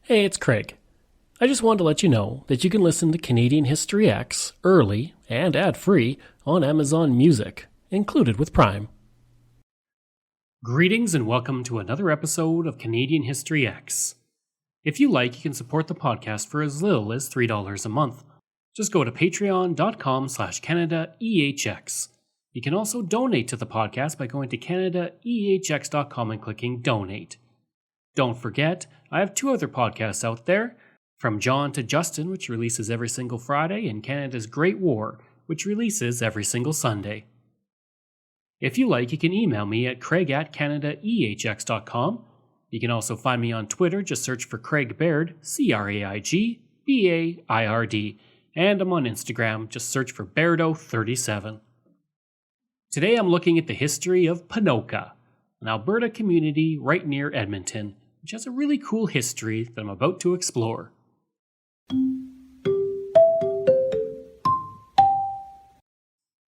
Hey, it's Craig. I just wanted to let you know that you can listen to Canadian History X early and ad-free on Amazon Music, included with Prime. Greetings and welcome to another episode of Canadian History X. If you like, you can support the podcast for as little as $3 a month. Just go to patreon.com/CanadaEHX. You can also donate to the podcast by going to CanadaEHX.com and clicking Donate. Don't forget, I have two other podcasts out there, From John to Justin, which releases every single Friday, and Canada's Great War, which releases every single Sunday. If you like, you can email me at craig@CanadaEHX.com. You can also find me on Twitter, just search for Craig Baird, CraigBaird, and I'm on Instagram, just search for Bairdo37. Today I'm looking at the history of Ponoka, an Alberta community right near Edmonton, which has a really cool history that I'm about to explore.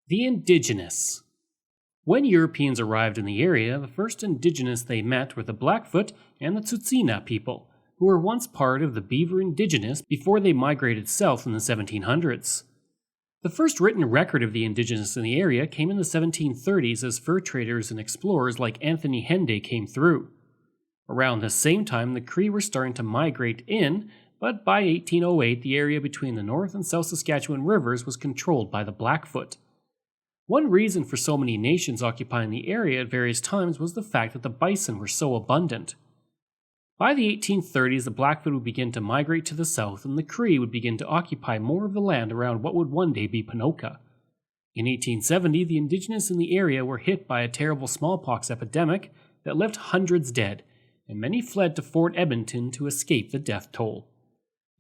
The Indigenous. When Europeans arrived in the area, the first Indigenous they met were the Blackfoot and the Tsuut'ina people, who were once part of the Beaver Indigenous before they migrated south in the 1700s. The first written record of the Indigenous in the area came in the 1730s as fur traders and explorers like Anthony Henday came through. Around this same time, the Cree were starting to migrate in, but by 1808 the area between the North and South Saskatchewan rivers was controlled by the Blackfoot. One reason for so many nations occupying the area at various times was the fact that the bison were so abundant. By the 1830s, the Blackfoot would begin to migrate to the south, and the Cree would begin to occupy more of the land around what would one day be Ponoka. In 1870, the Indigenous in the area were hit by a terrible smallpox epidemic that left hundreds dead, and many fled to Fort Edmonton to escape the death toll.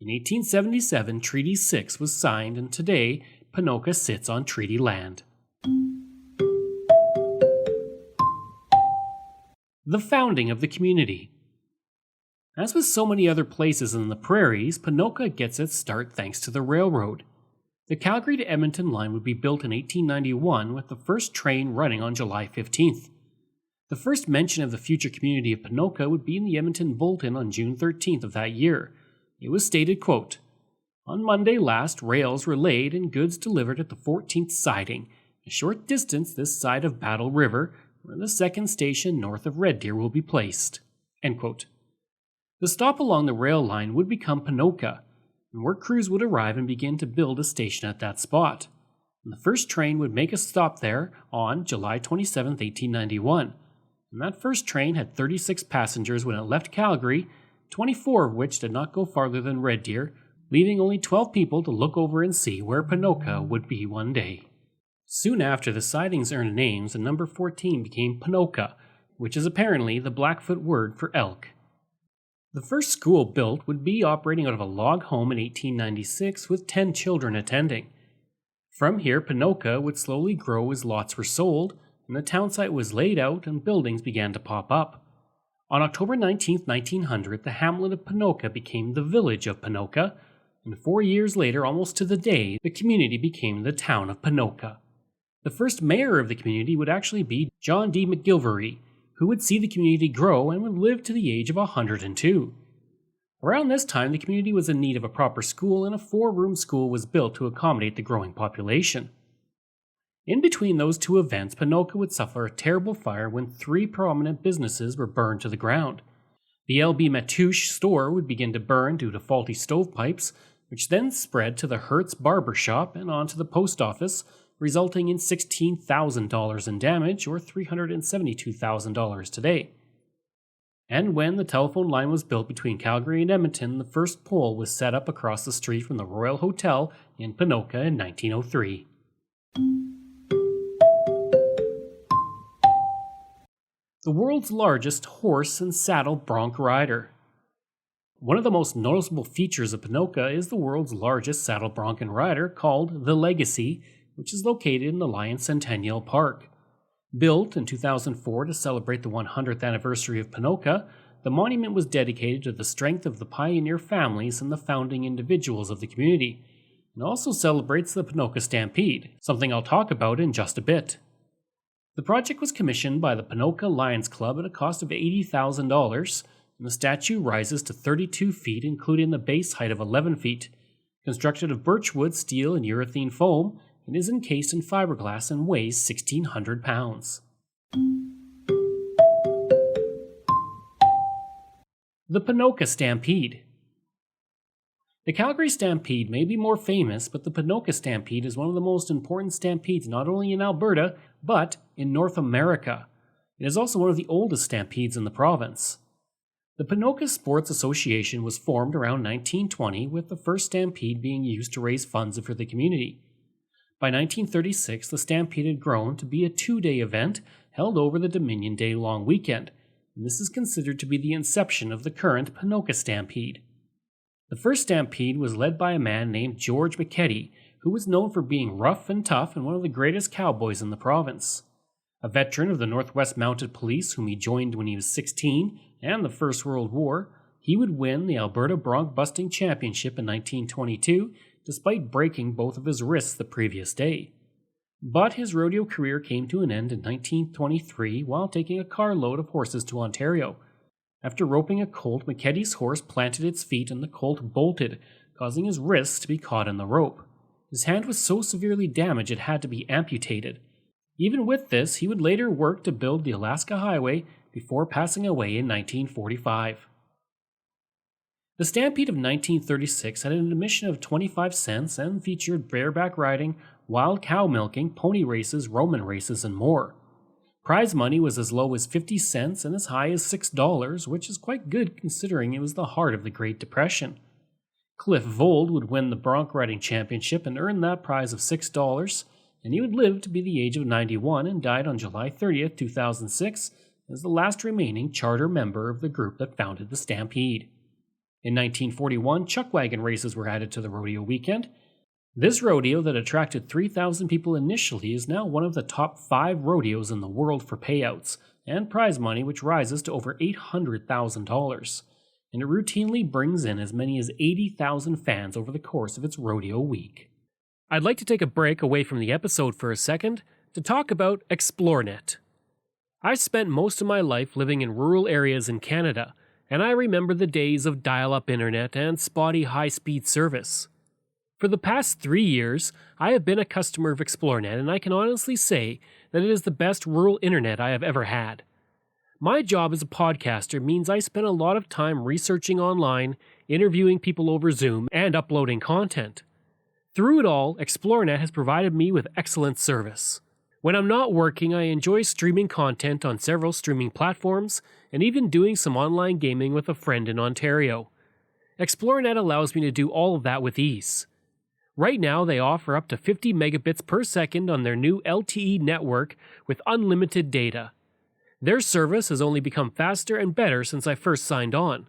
In 1877, Treaty 6 was signed, and today, Ponoka sits on treaty land. The founding of the community. As with so many other places in the prairies, Ponoka gets its start thanks to the railroad. The Calgary to Edmonton line would be built in 1891 with the first train running on July 15th. The first mention of the future community of Ponoka would be in the Edmonton Bulletin on June 13th of that year. It was stated, quote, "On Monday last, rails were laid and goods delivered at the 14th siding, a short distance this side of Battle River, where the second station north of Red Deer will be placed." End quote. The stop along the rail line would become Ponoka, and work crews would arrive and begin to build a station at that spot. And the first train would make a stop there on July 27, 1891. And that first train had 36 passengers when it left Calgary, 24 of which did not go farther than Red Deer, leaving only 12 people to look over and see where Ponoka would be one day. Soon after, the sidings earned names, and number 14 became Ponoka, which is apparently the Blackfoot word for elk. The first school built would be operating out of a log home in 1896 with 10 children attending. From here, Ponoka would slowly grow as lots were sold, and the town site was laid out and buildings began to pop up. On October 19, 1900, the hamlet of Ponoka became the village of Ponoka, and 4 years later, almost to the day, the community became the town of Ponoka. The first mayor of the community would actually be John D. McGilvery, who would see the community grow and would live to the age of 102. Around this time, the community was in need of a proper school, and a 4-room school was built to accommodate the growing population. In between those two events, Ponoka would suffer a terrible fire when 3 prominent businesses were burned to the ground. The L.B. Matouche store would begin to burn due to faulty stovepipes, which then spread to the Hertz barber shop and on to the post office, resulting in $16,000 in damage, or $372,000 today. And when the telephone line was built between Calgary and Edmonton, the first pole was set up across the street from the Royal Hotel in Ponoka in 1903. The world's largest horse and saddle bronc rider. One of the most noticeable features of Ponoka is the world's largest saddle bronc and rider called the Legacy, which is located in the Lion Centennial Park. Built in 2004 to celebrate the 100th anniversary of Ponoka, the monument was dedicated to the strength of the pioneer families and the founding individuals of the community, and also celebrates the Ponoka Stampede, something I'll talk about in just a bit. The project was commissioned by the Ponoka Lions Club at a cost of $80,000, and the statue rises to 32 feet, including the base height of 11 feet, constructed of birchwood, steel, and urethane foam, and is encased in fiberglass and weighs 1,600 pounds. The Ponoka Stampede. The Calgary Stampede may be more famous, but the Ponoka Stampede is one of the most important stampedes not only in Alberta, but in North America. It is also one of the oldest stampedes in the province. The Ponoka Sports Association was formed around 1920, with the first stampede being used to raise funds for the community. By 1936, the stampede had grown to be a 2-day event held over the Dominion Day long weekend, and this is considered to be the inception of the current Ponoka Stampede. The first stampede was led by a man named George McKetty, who was known for being rough and tough and one of the greatest cowboys in the province. A veteran of the Northwest Mounted Police whom he joined when he was 16 and the First World War, he would win the Alberta Bronc Busting Championship in 1922, despite breaking both of his wrists the previous day. But his rodeo career came to an end in 1923 while taking a carload of horses to Ontario. After roping a colt, McKetty's horse planted its feet and the colt bolted, causing his wrists to be caught in the rope. His hand was so severely damaged it had to be amputated. Even with this, he would later work to build the Alaska Highway before passing away in 1945. The Stampede of 1936 had an admission of 25 cents and featured bareback riding, wild cow milking, pony races, Roman races, and more. Prize money was as low as 50 cents and as high as $6, which is quite good considering it was the heart of the Great Depression. Cliff Vold would win the bronc riding championship and earn that prize of $6, and he would live to be the age of 91 and died on July 30, 2006, as the last remaining charter member of the group that founded the Stampede. In 1941, chuck wagon races were added to the rodeo weekend. This rodeo that attracted 3,000 people initially is now one of the top 5 rodeos in the world for payouts and prize money, which rises to over $800,000, and it routinely brings in as many as 80,000 fans over the course of its rodeo week. I'd like to take a break away from the episode for a second to talk about ExploreNet. I've spent most of my life living in rural areas in Canada, and I remember the days of dial-up internet and spotty high-speed service. For the past 3 years, I have been a customer of ExploreNet, and I can honestly say that it is the best rural internet I have ever had. My job as a podcaster means I spend a lot of time researching online, interviewing people over Zoom, and uploading content. Through it all, ExploreNet has provided me with excellent service. When I'm not working, I enjoy streaming content on several streaming platforms, and even doing some online gaming with a friend in Ontario. ExploreNet allows me to do all of that with ease. Right now, they offer up to 50 megabits per second on their new LTE network with unlimited data. Their service has only become faster and better since I first signed on.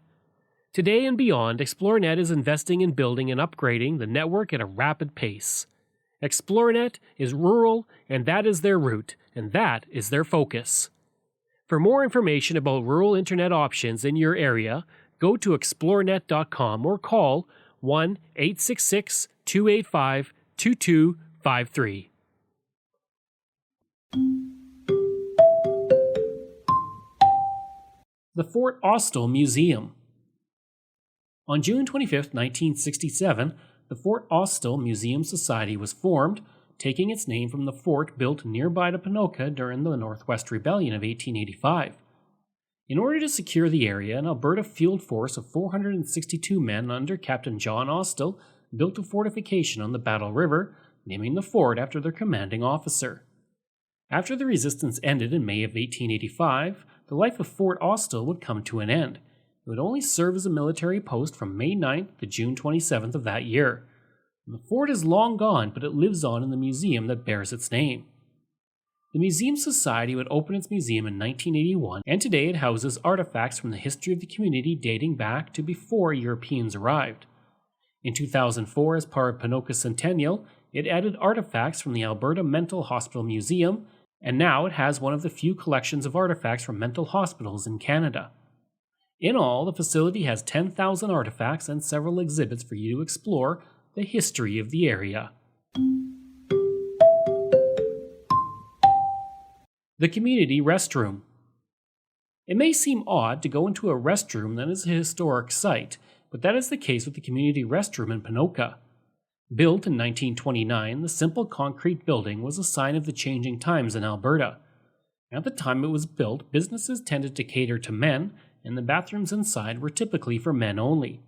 Today and beyond, ExploreNet is investing in building and upgrading the network at a rapid pace. ExploreNet is rural, and that is their route, and that is their focus. For more information about rural internet options in your area, go to explorenet.com or call 1-866-285-2253. The Fort Austell Museum. On June 25, 1967, the Fort Austell Museum Society was formed, taking its name from the fort built nearby to Ponoka during the Northwest Rebellion of 1885. In order to secure the area, an Alberta field force of 462 men under Captain John Austell built a fortification on the Battle River, naming the fort after their commanding officer. After the resistance ended in May of 1885, the life of Fort Austell would come to an end. It would only serve as a military post from May 9th to June 27th of that year. The fort is long gone, but it lives on in the museum that bears its name. The Museum Society would open its museum in 1981, and today it houses artifacts from the history of the community dating back to before Europeans arrived. In 2004, as part of Ponoka Centennial, it added artifacts from the Alberta Mental Hospital Museum, and now it has one of the few collections of artifacts from mental hospitals in Canada. In all, the facility has 10,000 artifacts and several exhibits for you to explore the history of the area. The Community Restroom. It may seem odd to go into a restroom that is a historic site, but that is the case with the community restroom in Ponoka. Built in 1929, the simple concrete building was a sign of the changing times in Alberta. At the time it was built, businesses tended to cater to men, and the bathrooms inside were typically for men only.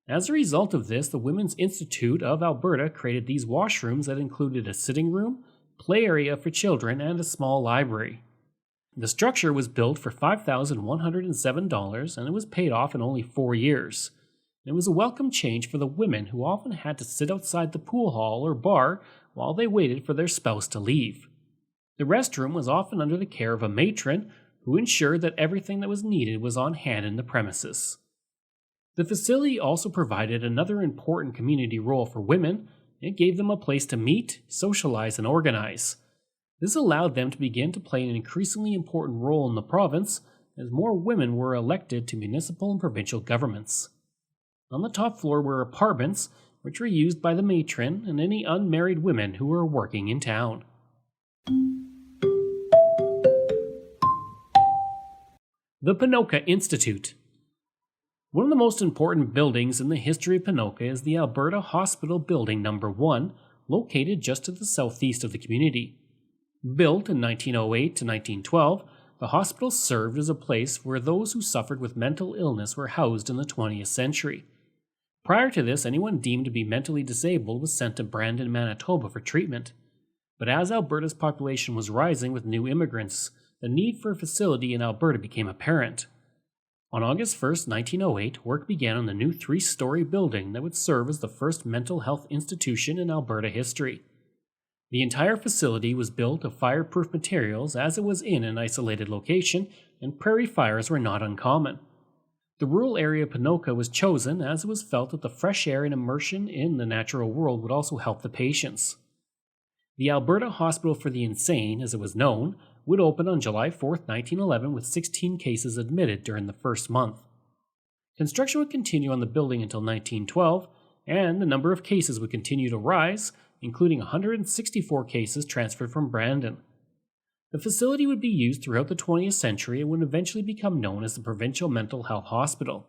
As a result of this, the Women's Institute of Alberta created these washrooms that included a sitting room, play area for children, and a small library. The structure was built for $5,107, and it was paid off in only 4 years. It was a welcome change for the women who often had to sit outside the pool hall or bar while they waited for their spouse to leave. The restroom was often under the care of a matron who ensured that everything that was needed was on hand in the premises. The facility also provided another important community role for women. It gave them a place to meet, socialize, and organize. This allowed them to begin to play an increasingly important role in the province as more women were elected to municipal and provincial governments. On the top floor were apartments, which were used by the matron and any unmarried women who were working in town. The Ponoka Institute. One of the most important buildings in the history of Ponoka is the Alberta Hospital Building No. 1, located just to the southeast of the community. Built in 1908 to 1912, the hospital served as a place where those who suffered with mental illness were housed in the 20th century. Prior to this, anyone deemed to be mentally disabled was sent to Brandon, Manitoba for treatment. But as Alberta's population was rising with new immigrants, the need for a facility in Alberta became apparent. On August 1, 1908, work began on the new 3-story building that would serve as the first mental health institution in Alberta history. The entire facility was built of fireproof materials as it was in an isolated location, and prairie fires were not uncommon. The rural area of Ponoka was chosen as it was felt that the fresh air and immersion in the natural world would also help the patients. The Alberta Hospital for the Insane, as it was known, would open on July 4, 1911, with 16 cases admitted during the first month. Construction would continue on the building until 1912, and the number of cases would continue to rise, including 164 cases transferred from Brandon. The facility would be used throughout the 20th century and would eventually become known as the Provincial Mental Health Hospital.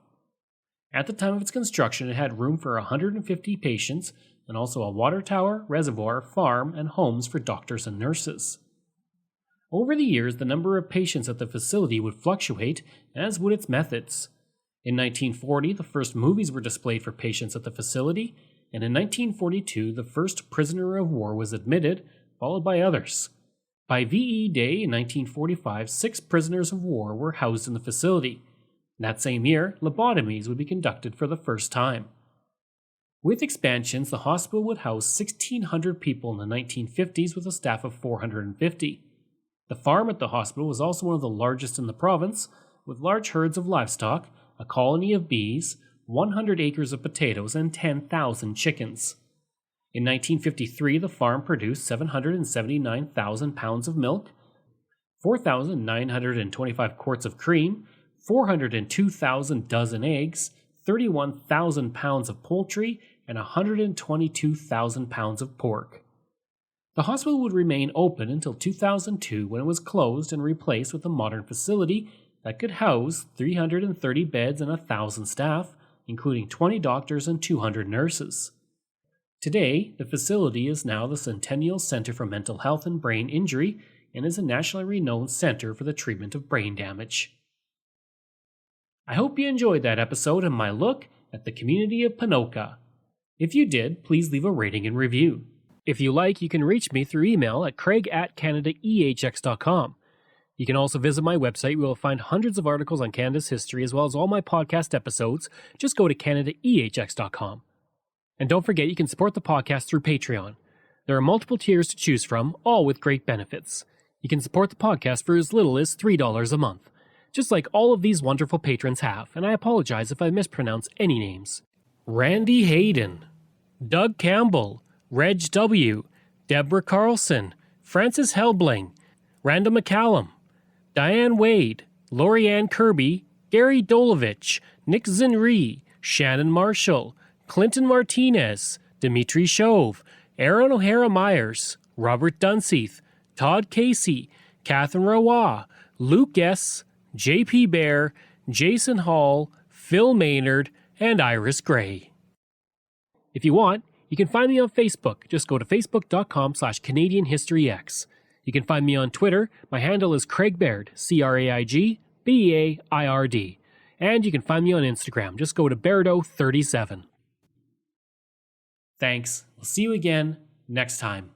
At the time of its construction, it had room for 150 patients and also a water tower, reservoir, farm, and homes for doctors and nurses. Over the years, the number of patients at the facility would fluctuate, as would its methods. In 1940, the first movies were displayed for patients at the facility, and in 1942, the first prisoner of war was admitted, followed by others. By VE Day in 1945, 6 prisoners of war were housed in the facility. That same year, lobotomies would be conducted for the first time. With expansions, the hospital would house 1,600 people in the 1950s with a staff of 450. The farm at the hospital was also one of the largest in the province, with large herds of livestock, a colony of bees, 100 acres of potatoes, and 10,000 chickens. In 1953, the farm produced 779,000 pounds of milk, 4,925 quarts of cream, 402,000 dozen eggs, 31,000 pounds of poultry, and 122,000 pounds of pork. The hospital would remain open until 2002, when it was closed and replaced with a modern facility that could house 330 beds and 1,000 staff, including 20 doctors and 200 nurses. Today, the facility is now the Centennial Center for Mental Health and Brain Injury and is a nationally renowned center for the treatment of brain damage. I hope you enjoyed that episode and my look at the community of Ponoka. If you did, please leave a rating and review. If you like, you can reach me through email at craig@canadaehx.com. You can also visit my website where you'll find hundreds of articles on Canada's history as well as all my podcast episodes. Just go to canadaehx.com. And don't forget, you can support the podcast through Patreon. There are multiple tiers to choose from, all with great benefits. You can support the podcast for as little as $3 a month, just like all of these wonderful patrons have, and I apologize if I mispronounce any names. Randy Hayden, Doug Campbell, Reg W., Deborah Carlson, Francis Helbling, Randall McCallum, Diane Wade, Lori-Ann Kirby, Gary Dolovich, Nick Zinri, Shannon Marshall, Clinton Martinez, Dimitri Shove, Aaron O'Hara Myers, Robert Dunseith, Todd Casey, Catherine Roy, Luke S., JP Bear, Jason Hall, Phil Maynard, and Iris Gray. If you want, you can find me on Facebook. Just go to facebook.com/CanadianHistoryX. You can find me on Twitter. My handle is Craig Baird, CraigBeard. And you can find me on Instagram. Just go to Bairdo37. Thanks. We'll see you again next time.